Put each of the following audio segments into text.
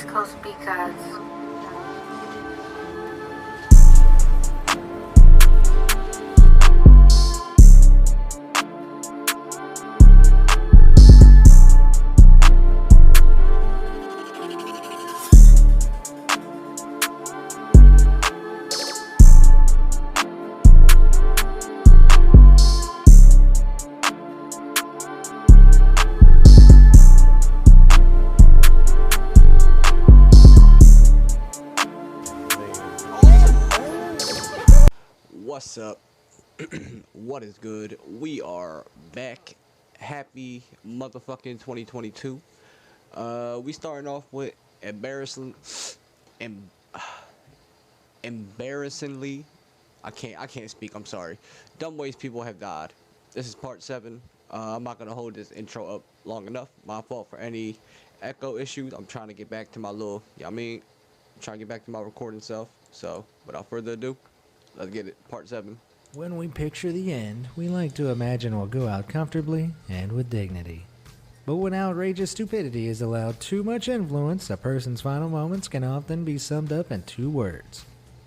East Coast because What's up? What is good? We are back. Happy motherfucking 2022. We starting off with embarrassingly. I can't speak. I'm sorry. Dumb ways people have died. This is part 7. I'm not gonna hold this intro up long enough. My fault for any echo issues. I'm trying to get back to my little. I'm trying to get back to my recording self. So, without further ado, let's get it. Part 7. When we picture the end, we like to imagine we'll go out comfortably and with dignity. But when outrageous stupidity is allowed too much influence, a person's final moments can often be summed up in 2 words: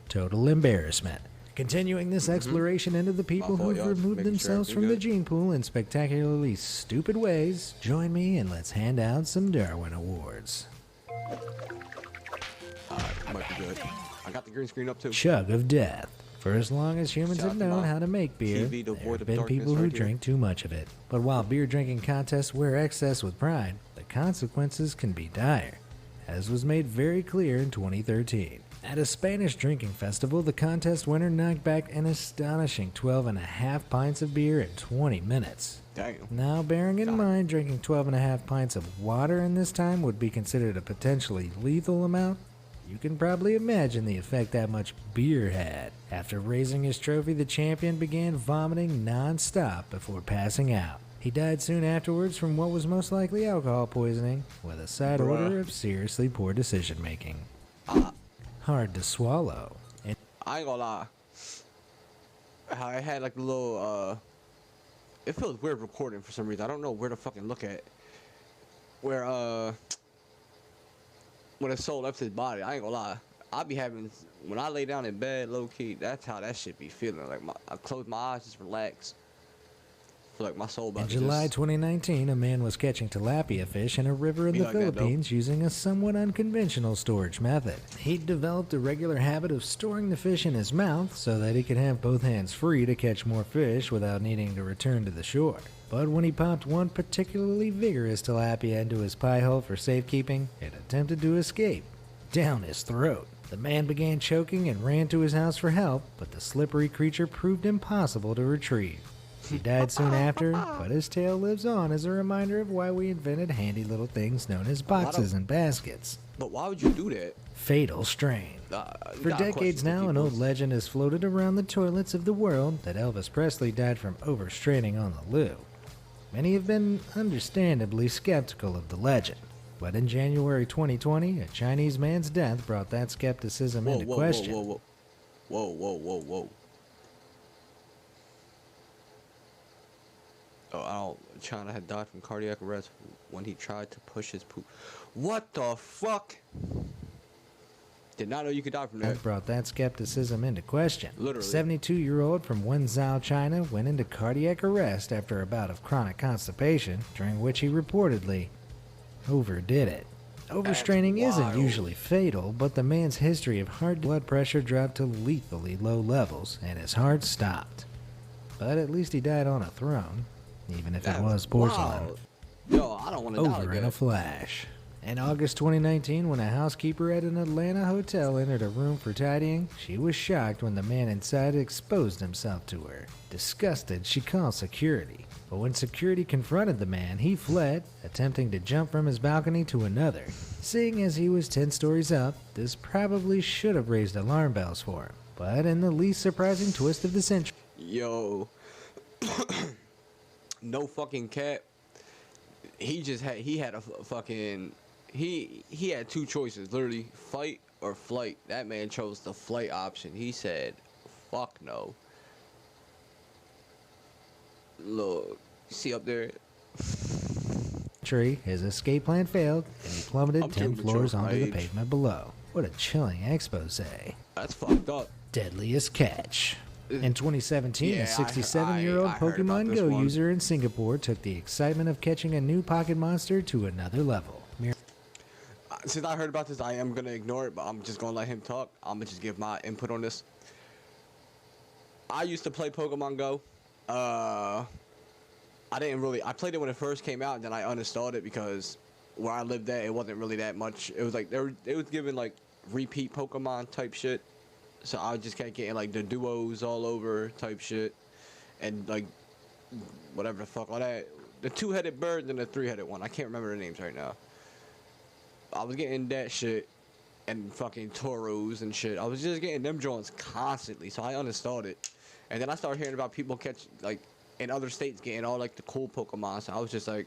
total embarrassment. Continuing this exploration into the people who've removed themselves from the gene pool in spectacularly stupid ways, join me and let's hand out some Darwin Awards. Might be good. I got the green screen up too. Chug of death. For as long as humans have known how to make beer, there have been people who drink too much of it. But while beer drinking contests wear excess with pride, the consequences can be dire, as was made very clear in 2013. At a Spanish drinking festival, the contest winner knocked back an astonishing 12.5 pints of beer in 20 minutes. Damn. Now, bearing in mind drinking 12.5 pints of water in this time would be considered a potentially lethal amount, you can probably imagine the effect that much beer had. After raising his trophy, the champion began vomiting non-stop before passing out. He died soon afterwards from what was most likely alcohol poisoning, with a side order of seriously poor decision-making. Hard to swallow. I ain't gonna lie. I had like a little, it feels weird recording for some reason. I don't know where to fucking look at. Where, when his soul left his body, I ain't gonna lie. I be having, when I lay down in bed, low key, that's how that shit be feeling. Like, I close my eyes, just relax. Feel like my soul about In to July just... 2019, a man was catching tilapia fish in a river in the Philippines using a somewhat unconventional storage method. He'd developed a regular habit of storing the fish in his mouth so that he could have both hands free to catch more fish without needing to return to the shore. But when he popped one particularly vigorous tilapia into his pie hole for safekeeping, it attempted to escape down his throat. The man began choking and ran to his house for help, but the slippery creature proved impossible to retrieve. He died soon after, but his tale lives on as a reminder of why we invented handy little things known as boxes and baskets. But why would you do that? Fatal strain. For decades now, an old legend has floated around the toilets of the world that Elvis Presley died from overstraining on the loo. Many have been understandably skeptical of the legend, but in January 2020, a Chinese man's death brought that skepticism into question. Whoa. China had died from cardiac arrest when he tried to push his poop. What the fuck? Did not know you could die from that. That brought that skepticism into question. Literally. A 72-year-old from Wenzhou, China went into cardiac arrest after a bout of chronic constipation, during which he reportedly overdid it. Overstraining isn't usually fatal, but the man's history of high blood pressure dropped to lethally low levels, and his heart stopped. But at least he died on a throne, even if it was porcelain. Yo, I don't want to die Over in a flash. In August 2019, when a housekeeper at an Atlanta hotel entered a room for tidying, she was shocked when the man inside exposed himself to her. Disgusted, she called security. But when security confronted the man, he fled, attempting to jump from his balcony to another. Seeing as he was 10 stories up, this probably should have raised alarm bells for him. But in the least surprising twist of the century... Yo... No fucking cap. He had a fucking... He had 2 choices, literally, fight or flight. That man chose the flight option. He said, fuck no. Look, you see up there? tree, his escape plan failed, and he plummeted 10 floors onto the pavement below. What a chilling expose. That's fucked up. Deadliest catch. In 2017, a 67-year-old Pokemon Go user in Singapore took the excitement of catching a new pocket monster to another level. Since I heard about this, I am going to ignore it, but I'm just going to let him talk. I'm going to just give my input on this. I used to play Pokemon Go. I played it when it first came out, and then I uninstalled it because where I lived at, it wasn't really that much. It was like, it was giving like repeat Pokemon type shit. So I just kept getting like the duos all over type shit. And like, whatever the fuck, all that. The two-headed bird and the three-headed one. I can't remember the names right now. I was getting that shit and fucking Tauros and shit. I was just getting them joints constantly, so I uninstalled it. And then I started hearing about people like, in other states getting all like the cool Pokemon. So I was just like,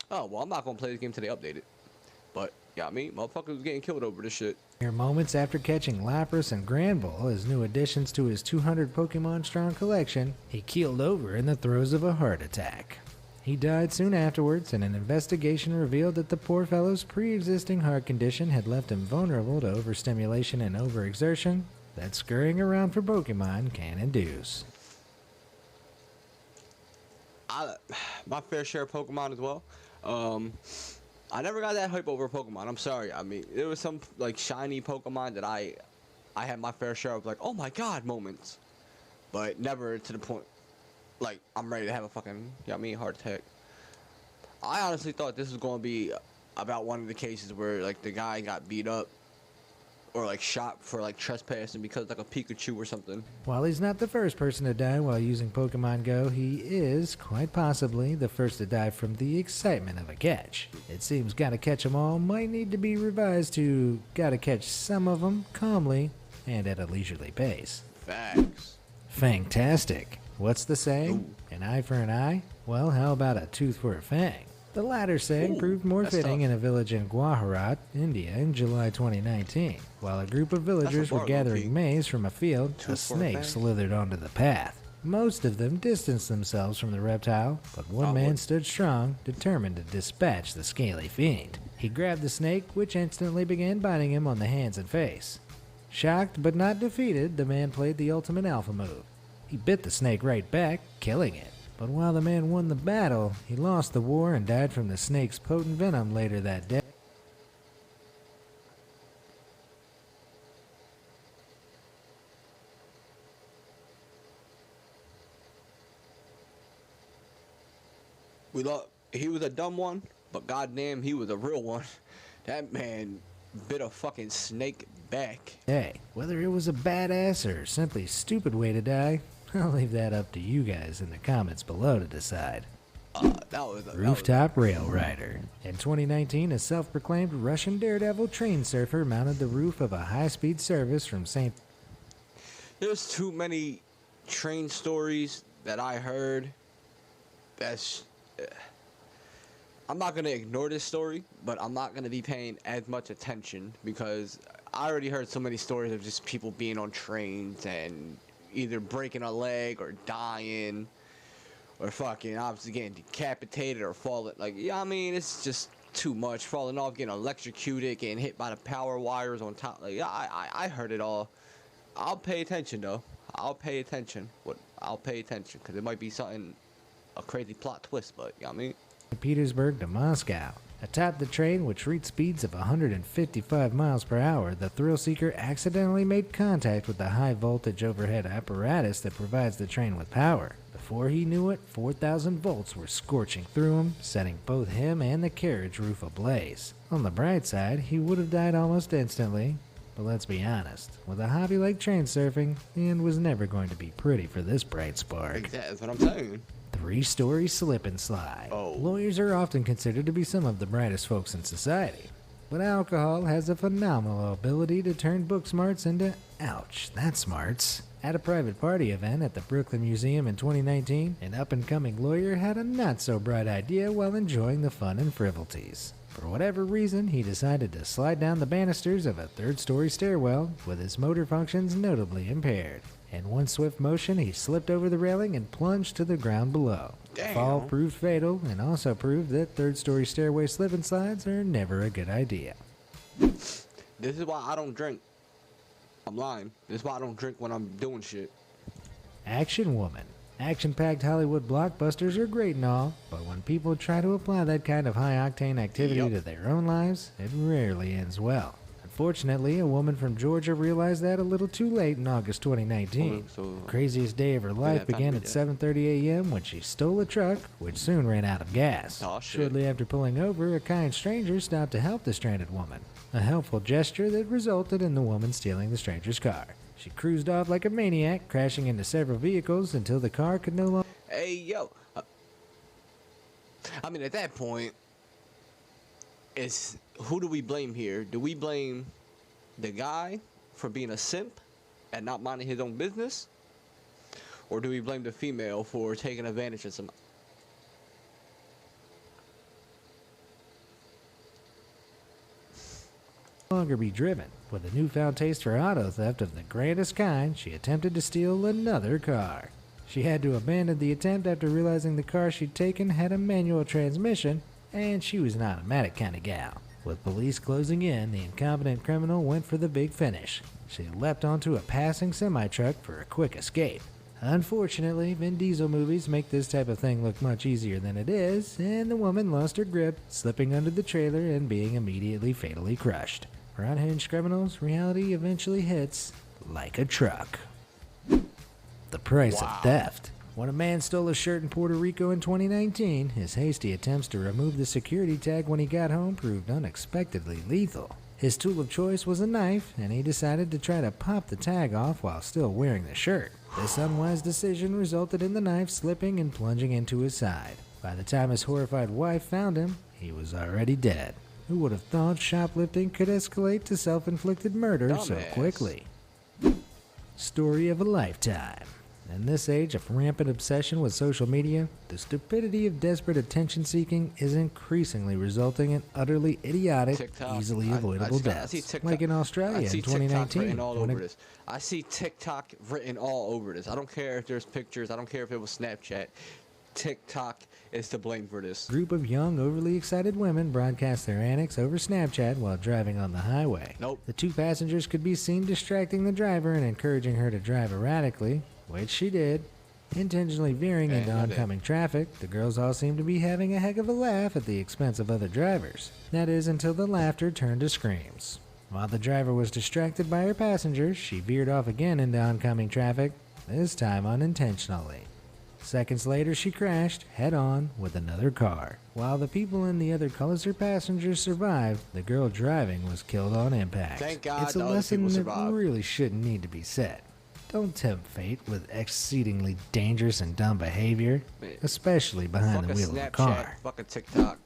oh, well, I'm not gonna play this game till they update it. But, yeah, I mean, motherfuckers was getting killed over this shit. Mere moments after catching Lapras and Granbull as new additions to his 200 Pokemon strong collection, he keeled over in the throes of a heart attack. He died soon afterwards, and an investigation revealed that the poor fellow's pre-existing heart condition had left him vulnerable to overstimulation and overexertion that scurrying around for Pokemon can induce. My fair share of Pokemon as well. I never got that hype over Pokemon. I'm sorry. I mean, there was some like shiny Pokemon that I had my fair share of like, oh my god moments, but never to the point like I'm ready to have a fucking, heart attack. I honestly thought this was going to be about one of the cases where like the guy got beat up or like shot for like trespassing because like a Pikachu or something. While he's not the first person to die while using Pokemon Go, he is, quite possibly, the first to die from the excitement of a catch. It seems Gotta Catch 'em All might need to be revised to Gotta Catch Some of 'em calmly and at a leisurely pace. Facts. Fantastic. What's the saying? Ooh. An eye for an eye? Well, how about a tooth for a fang? The latter saying proved more fitting in a village in Gujarat, India in July 2019. While a group of villagers were gathering maize from a field, a snake slithered onto the path. Most of them distanced themselves from the reptile, but one man stood strong, determined to dispatch the scaly fiend. He grabbed the snake, which instantly began biting him on the hands and face. Shocked but not defeated, the man played the ultimate alpha move. He bit the snake right back, killing it. But while the man won the battle, he lost the war and died from the snake's potent venom later that day. He was a dumb one, but goddamn, he was a real one. That man bit a fucking snake back. Hey, whether it was a badass or simply stupid way to die, I'll leave that up to you guys in the comments below to decide. Rooftop Rail Rider. In 2019, a self-proclaimed Russian daredevil train surfer mounted the roof of a high-speed service from St. There's too many train stories that I heard. I'm not going to ignore this story, but I'm not going to be paying as much attention because I already heard so many stories of just people being on trains and either breaking a leg or dying or fucking obviously getting decapitated or falling. Like, it's just too much. Falling off, getting electrocuted, getting hit by the power wires on top. Like, I heard it all. I'll pay attention, though. I'll pay attention because it might be something, a crazy plot twist, but, Petersburg to Moscow. Atop the train, which reached speeds of 155 miles per hour, the thrill seeker accidentally made contact with the high-voltage overhead apparatus that provides the train with power. Before he knew it, 4,000 volts were scorching through him, setting both him and the carriage roof ablaze. On the bright side, he would have died almost instantly, but let's be honest, with a hobby like train surfing, the end was never going to be pretty for this bright spark. That's what I'm saying. Three-story slip and slide. Lawyers are often considered to be some of the brightest folks in society, but alcohol has a phenomenal ability to turn book smarts into, ouch, that's smarts. At a private party event at the Brooklyn Museum in 2019, an up-and-coming lawyer had a not-so-bright idea while enjoying the fun and frivolities. For whatever reason, he decided to slide down the banisters of a third-story stairwell with his motor functions notably impaired. In one swift motion, he slipped over the railing and plunged to the ground below. The fall Damn. proved fatal and also proved that third-story stairway slip and slides are never a good idea. This is why I don't drink. I'm lying. This is why I don't drink when I'm doing shit. Action Woman. Action-packed Hollywood blockbusters are great and all, but when people try to apply that kind of high-octane activity to their own lives, it rarely ends well. Unfortunately, a woman from Georgia realized that a little too late in August 2019. The craziest day of her life began at 7:30 a.m. when she stole a truck, which soon ran out of gas. Shortly after pulling over, a kind stranger stopped to help the stranded woman, a helpful gesture that resulted in the woman stealing the stranger's car. She cruised off like a maniac, crashing into several vehicles until the car could no longer... Hey, yo. I mean, at that point, it's who do we blame here? Do we blame the guy for being a simp and not minding his own business? Or do we blame the female for taking advantage of some... longer be driven. With a newfound taste for auto theft of the grandest kind, she attempted to steal another car. She had to abandon the attempt after realizing the car she'd taken had a manual transmission, and she was an automatic kind of gal. With police closing in, the incompetent criminal went for the big finish. She leapt onto a passing semi-truck for a quick escape. Unfortunately, Vin Diesel movies make this type of thing look much easier than it is, and the woman lost her grip, slipping under the trailer and being immediately fatally crushed. For unhinged criminals, reality eventually hits like a truck. The price of theft. When a man stole a shirt in Puerto Rico in 2019, his hasty attempts to remove the security tag when he got home proved unexpectedly lethal. His tool of choice was a knife, and he decided to try to pop the tag off while still wearing the shirt. This unwise decision resulted in the knife slipping and plunging into his side. By the time his horrified wife found him, he was already dead. Who would have thought shoplifting could escalate to self-inflicted murder so quickly? Story of a lifetime. In this age of rampant obsession with social media, the stupidity of desperate attention-seeking is increasingly resulting in utterly idiotic, TikTok. easily avoidable deaths. Like in Australia in 2019. I see TikTok written all over this. I don't care if there's pictures. I don't care if it was Snapchat. TikTok is to blame for this. A group of young, overly excited women broadcast their antics over Snapchat while driving on the highway. The two passengers could be seen distracting the driver and encouraging her to drive erratically, which she did, intentionally veering into oncoming traffic. The girls all seemed to be having a heck of a laugh at the expense of other drivers. That is, until the laughter turned to screams. While the driver was distracted by her passengers, she veered off again into oncoming traffic, this time unintentionally. Seconds later, she crashed head-on with another car. While the people in the other cars her passengers survived, the girl driving was killed on impact. Thank God it's a lesson that really shouldn't need to be said. Don't tempt fate with exceedingly dangerous and dumb behavior, especially behind the wheel of a car. Fuck a TikTok.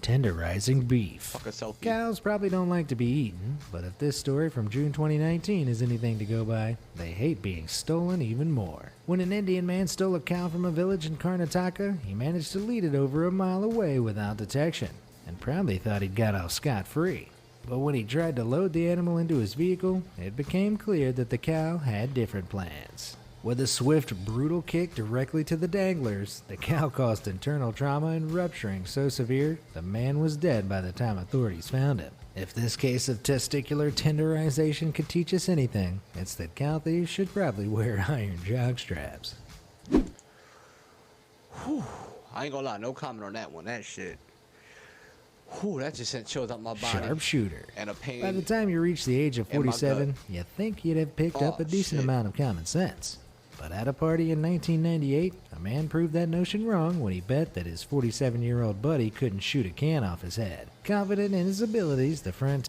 Tenderizing beef. Fuck a selfie. Cows probably don't like to be eaten, but if this story from June 2019 is anything to go by, they hate being stolen even more. When an Indian man stole a cow from a village in Karnataka, he managed to lead it over a mile away without detection, and proudly thought he'd got off scot-free. But when he tried to load the animal into his vehicle, it became clear that the cow had different plans. With a swift, brutal kick directly to the danglers, the cow caused internal trauma and rupturing so severe, the man was dead by the time authorities found him. If this case of testicular tenderization could teach us anything, it's that cow thieves should probably wear iron jock straps. Whew. I ain't gonna lie, no comment on that one. That shit. Whew, that just sent chills up my body. Sharpshooter. And a pain. By the time you reach the age of 47, you think you'd have picked up a decent amount of common sense. But at a party in 1998, a man proved that notion wrong when he bet that his 47-year-old buddy couldn't shoot a can off his head. Confident in his abilities, the friend...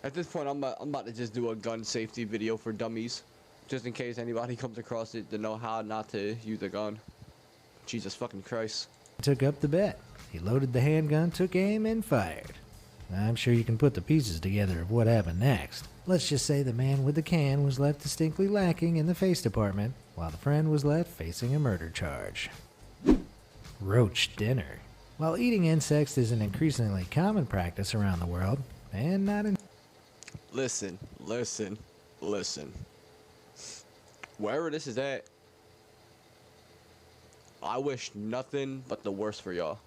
At this point, I'm about to just do a gun safety video for dummies. Just in case anybody comes across it to know how not to use a gun. Jesus fucking Christ. Took up the bet. He loaded the handgun, took aim, and fired. I'm sure you can put the pieces together of what happened next. Let's just say the man with the can was left distinctly lacking in the face department, while the friend was left facing a murder charge. Roach dinner. While eating insects is an increasingly common practice around the world, and not in... Listen, listen, listen. Wherever this is at, I wish nothing but the worst for y'all.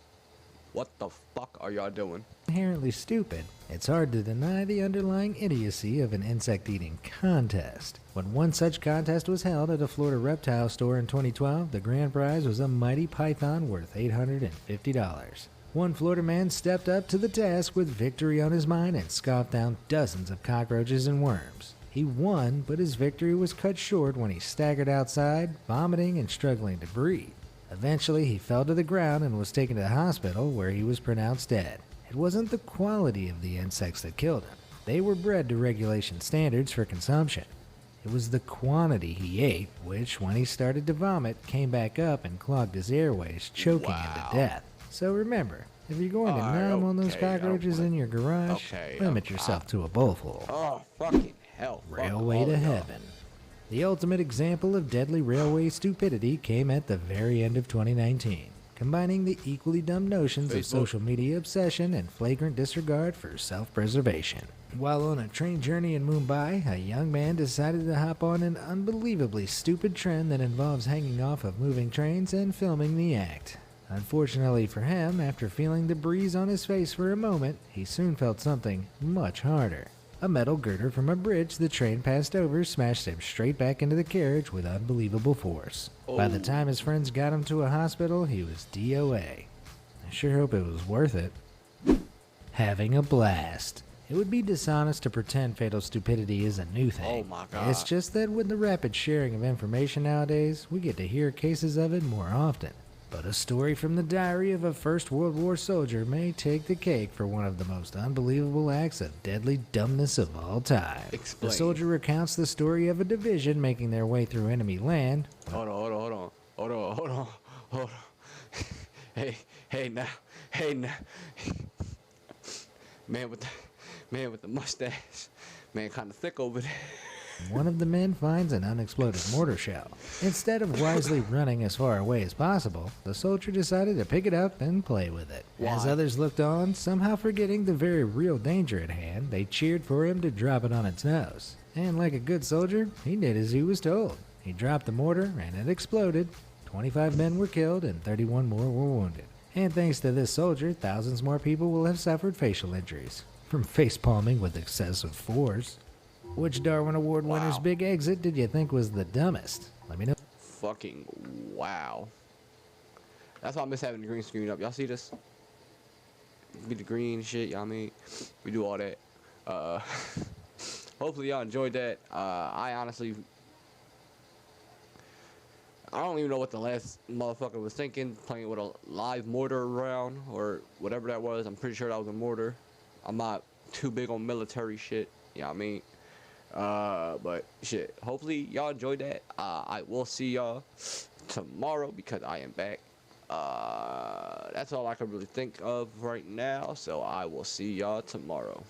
What the fuck are y'all doing? Inherently stupid, it's hard to deny the underlying idiocy of an insect-eating contest. When one such contest was held at a Florida reptile store in 2012, the grand prize was a mighty python worth $850. One Florida man stepped up to the task with victory on his mind and scoffed down dozens of cockroaches and worms. He won, but his victory was cut short when he staggered outside, vomiting and struggling to breathe. Eventually, he fell to the ground and was taken to the hospital, where he was pronounced dead. It wasn't the quality of the insects that killed him. They were bred to regulation standards for consumption. It was the quantity he ate, which, when he started to vomit, came back up and clogged his airways, choking him to death. So remember, if you're going to nom on those cockroaches in your garage, limit yourself to a bowlful. Oh, fucking hell. Railway to heaven. The ultimate example of deadly railway stupidity came at the very end of 2019, combining the equally dumb notions of social media obsession and flagrant disregard for self-preservation. While on a train journey in Mumbai, a young man decided to hop on an unbelievably stupid trend that involves hanging off of moving trains and filming the act. Unfortunately for him, after feeling the breeze on his face for a moment, he soon felt something much harder. A metal girder from a bridge the train passed over smashed him straight back into the carriage with unbelievable force. By the time his friends got him to a hospital, he was DOA. I sure hope it was worth it. Having a blast. It would be dishonest to pretend fatal stupidity is a new thing. Oh my God. It's just that with the rapid sharing of information nowadays, we get to hear cases of it more often. But a story from the diary of a First World War soldier may take the cake for one of the most unbelievable acts of deadly dumbness of all time. Explain. The soldier recounts the story of a division making their way through enemy land. Hold on. Hey now. Man with the mustache. Man kind of thick over there. One of the men finds an unexploded mortar shell. Instead of wisely running as far away as possible, the soldier decided to pick it up and play with it. Why? As others looked on, somehow forgetting the very real danger at hand, they cheered for him to drop it on its nose. And like a good soldier, he did as he was told. He dropped the mortar and it exploded. 25 men were killed and 31 more were wounded. And thanks to this soldier, thousands more people will have suffered facial injuries from face palming with excessive force. Which Darwin Award winner's big exit did you think was the dumbest? Let me know. Fucking wow. That's why I miss having the green screen up. Y'all see this? Be the green shit, y'all mean? We do all that. Hopefully y'all enjoyed that. I honestly, I don't even know what the last motherfucker was thinking, playing with a live mortar round or whatever that was. I'm pretty sure that was a mortar. I'm not too big on military shit, you know what I mean? But shit, hopefully y'all enjoyed that. I will see y'all tomorrow because I am back. That's all I can really think of right now, so I will see y'all tomorrow.